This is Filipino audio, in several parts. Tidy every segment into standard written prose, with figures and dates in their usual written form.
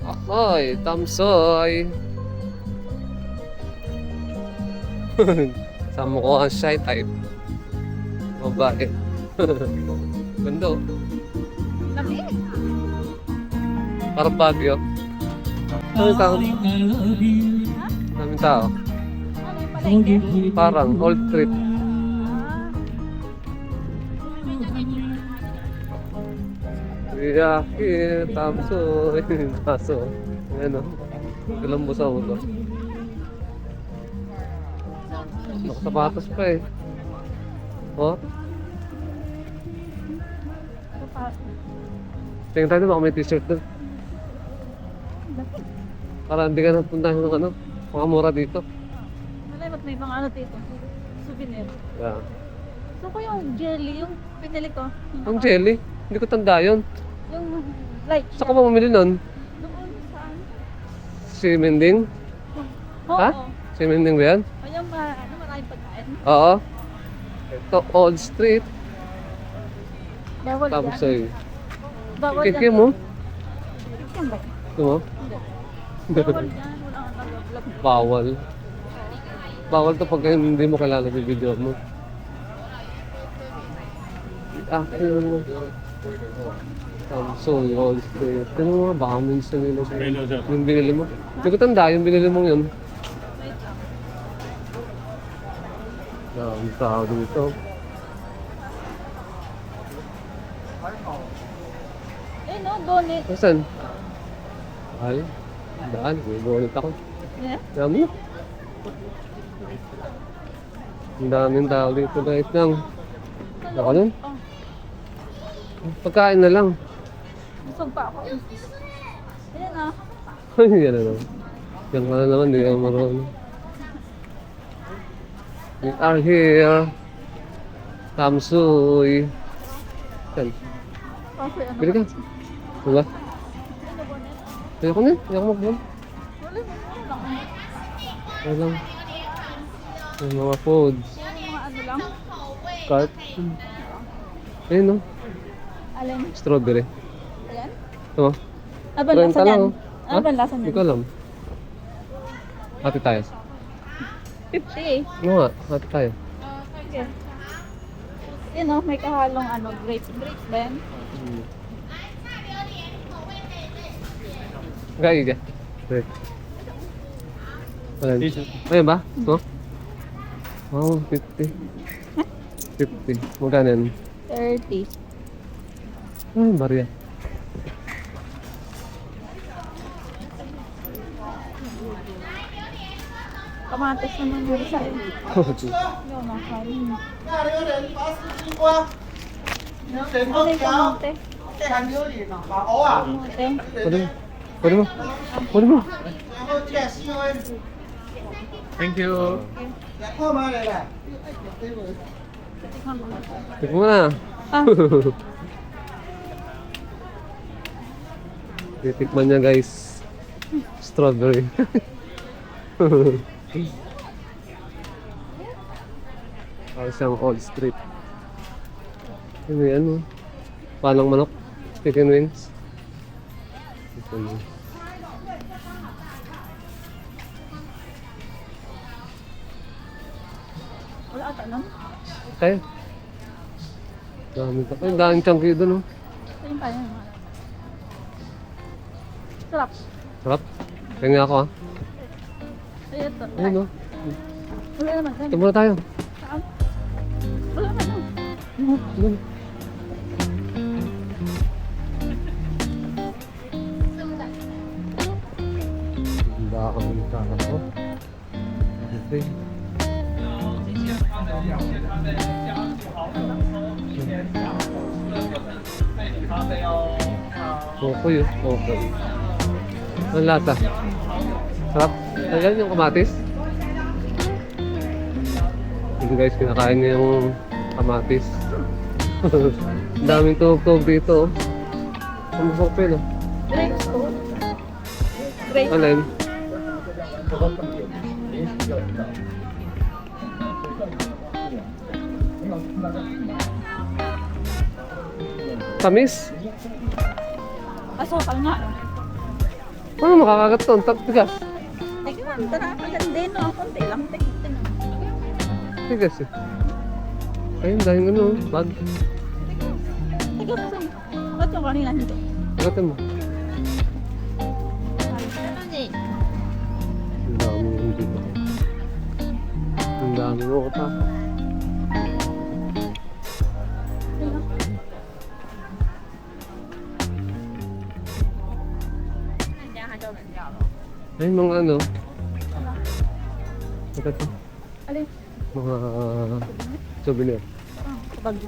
Ahoy, tamsoy. Sama ko ang shy type. Babae. Ganda oh. Lamig. Parang Baguio. Daming tao. Daming tao. Ano yung palengke? Parang Old Street. Yaki, tamsoy. Taso. Ayan o. Ilang busa ko to. Nakasapatos pa eh. Oh, tingnan tayo baka may t-shirt doon. Para hindi ka napuntahan ng ano, mga mura dito. Wala, ba't may mga ano dito? Souvenir. Yeah. So ko yung jelly, yung pinili ko. Ang jelly, hindi ko tanda yun. Yung light. Saan ka ba mamili nun? Doon saan? Si Mending? Oo. Ha? Si Mending ba yan? O yung ano, maraming pagkain. Oo. Ito, Old Street. Bawal Tapos yan. ay, Bawal kikiki mo? Kikikim ba? Ito mo? Hindi. Bawal yan. Wala kang nag-vlog. Bawal. Bawal to pag hindi mo kilala yung video mo. Ah, yun. Samsung, Old Street. Ito mo mga baka minsan nila yung binili mo. Hindi ko tanda yung binili mong yun. Wait lang. Ang tao dito. Eh no, donut. Saan? Ay, daan. Gugulit ako. Yeah? Dami. Ang daming tao dito guys lang. Ako nun? Oh, Pagkain na lang. busog pa ako. Ayan ah. Yan na naman. Yan ka na naman, hindi ka marunong. We are here. Tamsoy. Yan. Okay, ano? Bili ka. Diba? Ano bonnet? Ayoko na. Ayoko mag-bon. Wala mo lang. Ayoko lang. Yung mga foods. Yung mga ano lang. Cart. Ayun no. Alin? Strawberry. Ayan? Ito mo. Aban 30 lasa lang, yan. oh. Ha? Aban lasa Hindi yan. ko alam. Hati tayo. 50 eh. Ano nga? Hati tayo. Okay. Yun oh, may kahalong ano, grapes. Grapes ba yan? Gaya ka. Wait. Ayan. Ayan ba? Ito? Oh, 50. 50. Magkano yan? 30. Ay, barya. Kamatis naman yung isa eh. Yun, nakarin. Ano yung kamote? Kamote. Pwede mo. Pwede mo. Pwede mo. Thank you. Tignan mo na. Ah, Titikman niya guys. Strawberry. Parang siyang Old Street. Ano yan mo? Palang manok. Chicken wings. Ito mo. wala ata nun. Kaya. Dami ka. Ay, daming chunky doon oh. Ito yung kaya naman. Sarap. Sarap. Kaya nga ako ah. Ay, ito. Ayun oh. Wala naman. Ito muna tayo. Saan? Wala naman. Ano? Handa ka ng ako. Okay. Okay yun. Okay. Ang lasa. Sarap. Ayan yung kamatis. Hindi guys, kinakain niya yung kamatis. Ang daming tugtog dito. Ang masarap yun oh. Grapes to. Grapes. Alin? Tamis? Asukal nga. Paano makakagat to? Ang tigas. Teka lang, tara, maganda no. Kunti lang, teka na. Tigas eh. Ayun, dahil ano, bag. Teka lang. Ba't yung kanina dito? Agatan mo. Ang dami yung dito. Ang dami mo ka pa. Ayun, mga ano. Agad mo. Alin? Mga souvenir. Kapag.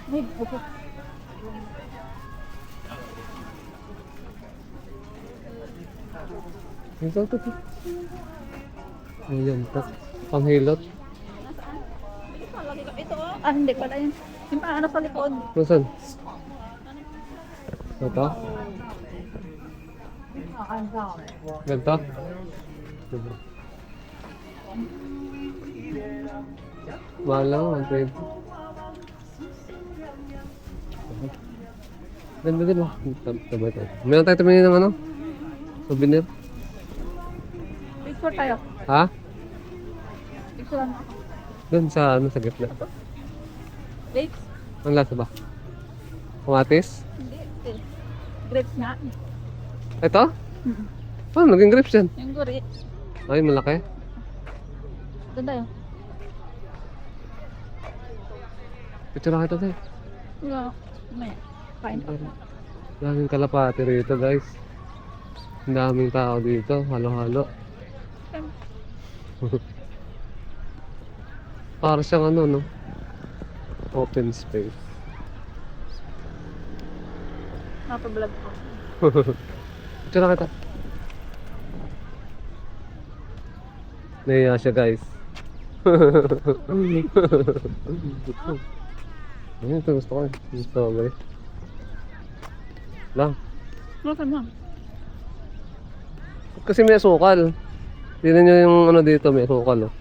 May buko. Ito, ito. Ayan, ito. Panghilot. Ito oh. Ah, hindi pala yun. Yung paano sa likod. Nasaan? Ito? Ganito? Diba? Mahal lang, 120. Ganda din mo. Tama ito. Meron tayo tumingin ng ano? Souvenir? Picture tayo. Ha? Picture ano. Doon sa ano, sa gitna. Grapes? Ang lasa ba? Kamatis? Hindi. Grapes nga. Ito? Paano naging grapes yan? Yung guri. Ay, malaki. Doon tayo. Picture lang ito tayo. Wala. May. Kain pa. Daming kalapati rito guys. Ang daming tao dito. Halo-halo. Para siyang ano no? Open space. Napablog ko. Picture lang kita. Naiya siya guys. Ayan, ito gusto ko eh. Yung strawberry. Lang. Makan mo. Kasi may asukal. Tignan nyo yung ano dito, may asukal oh.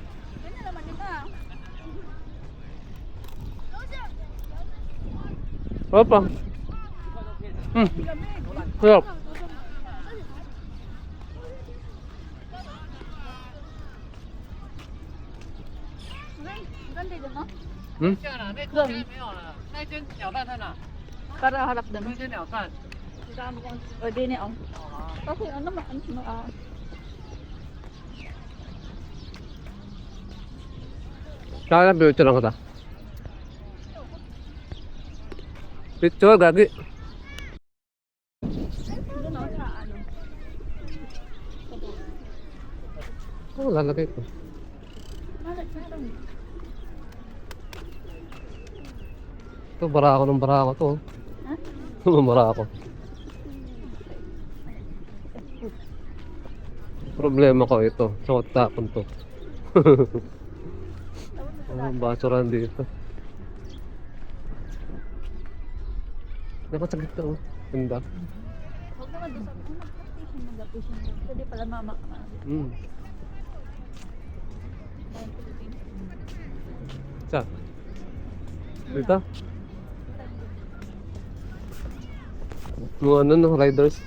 Ganyan naman ito ah. Opa. Sarap. Ganda dito no? Hmm? Para harap doon. 那间鸟饭， O di ni oh. Okay, ano ma ano ah. Kaya na picture lang kita. Picture, gagi. Doon oh, sa ano. Oh, lalagay ko. Meron. Ito, barako ng barako to. Ha? Barako. Problema ko ito. Saan ko tapon to? Ang basuran dito. Nakasagit ka oh. Ganda. Huwag naman doon sa mag-partition. Pwede pala mama. Hmm. Sa? Dito? Mga ano no, riders.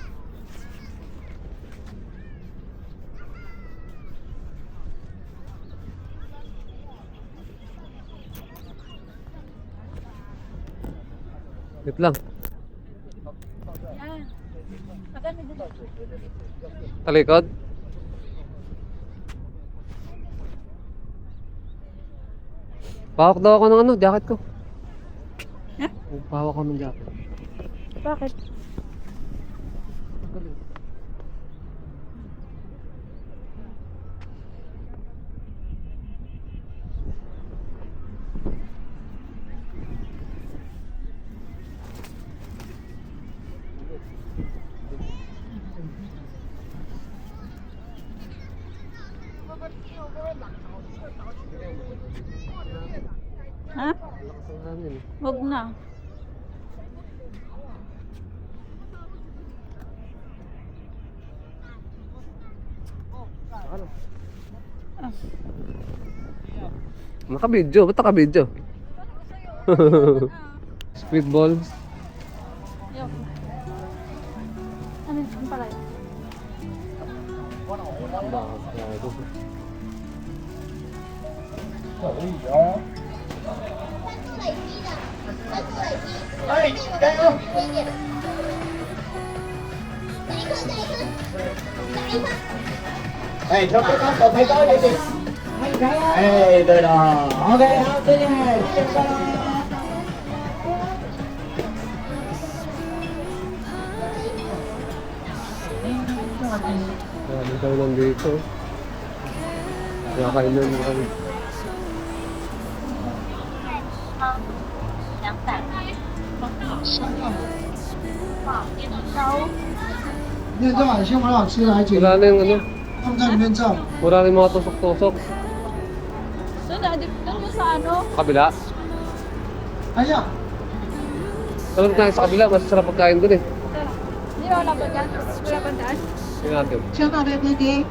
Wait lang. Yan. Maganda dito. Talikod. Pahawak daw ako ng ano, jacket ko. Ha? Pahawak ko ng jacket. Bakit? Ha? Lakas ang hangin. Huwag na. Ano? Ah. Naka-video, ba't naka-video? Squid balls. Yok. Ano yung pala yun? Bago. Ê, cho cái con cậu thấy có đây đi. Ê, từ đó. Ok, không, tới nha. Marami daw nandito. Kaya kainan mo kami. 那这碗先很好吃的，还姐 Wala na yung ano. 放在里面照。 Wala na yung mga tusok-tusok. Doon na, doon mo sa ano? Kabila. 哎呀， Alam tayo sa kabila, mas sarap pagkain dun eh. Hindi ba wala ba dyan? Wala ba dyan? Tingnan natin. 先到这边给。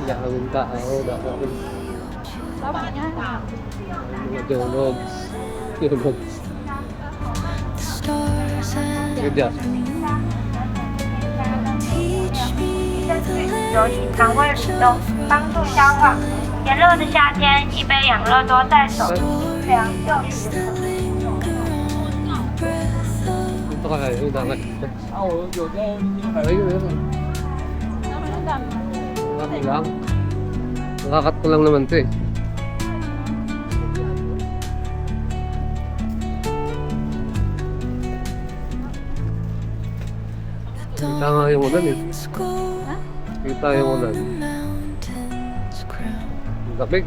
Yakin tao, dapat Tama niya. mga donuts. Donuts. Kaya 有品肠胃蠕动，帮助消化。炎热的夏天，一杯养乐多在手，凉就是。 Ito ka kayo, dapat. Ayun, ayun. Tama na dami. Kami lang. Nakakat ko lang naman ito eh. Kita nga yung ulan eh. Kita yung ulan. Ang lamig.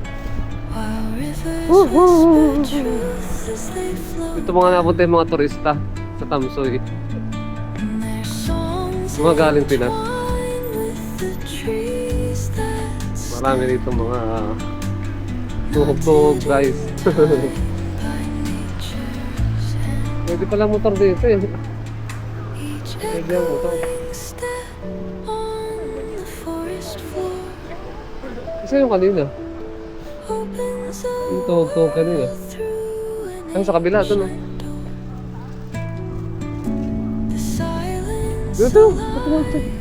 Ito mga napunta yung mga turista sa Tamsoy. Mga galing Pinas. Marami dito mga tuhog-tuhog guys. Pwede pala motor dito eh. Pwede ang motor. Isa yung kanina. Yung tuhog-tuhog kanina. Ay, sa kabila, ito no. Dito, ito.